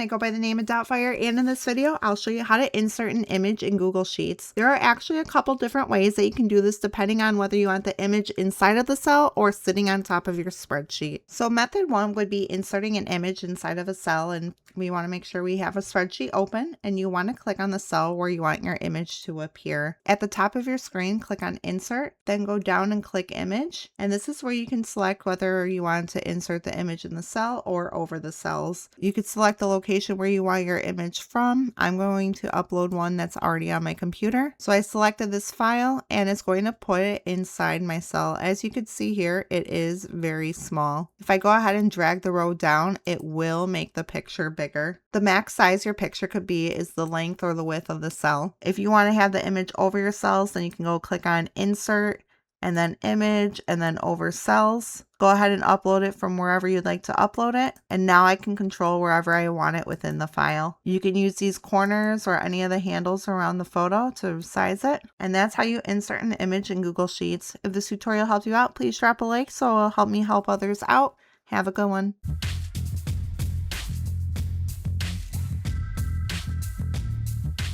I go by the name of Doubtfire, and in this video, I'll show you how to insert an image in Google Sheets. There are actually a couple different ways that you can do this depending on whether you want the image inside of the cell or sitting on top of your spreadsheet. So method one would be inserting an image inside of a cell, and we want to make sure we have a spreadsheet open, and you want to click on the cell where you want your image to appear. At the top of your screen, click on Insert, then go down and click Image, and this is where you can select whether you want to insert the image in the cell or over the cells. You could select the location where you want your image from. I'm going to upload one that's already on my computer. So I selected this file and it's going to put it inside my cell. As you can see here, it is very small. If I go ahead and drag the row down, it will make the picture bigger. The max size your picture could be is the length or the width of the cell. If you want to have the image over your cells, then you can go click on Insert, and then Image, and then Over Cells. Go ahead and upload it from wherever you'd like to upload it. And now I can control wherever I want it within the file. You can use these corners or any of the handles around the photo to size it. And that's how you insert an image in Google Sheets. If this tutorial helped you out, please drop a like so it'll help me help others out. Have a good one.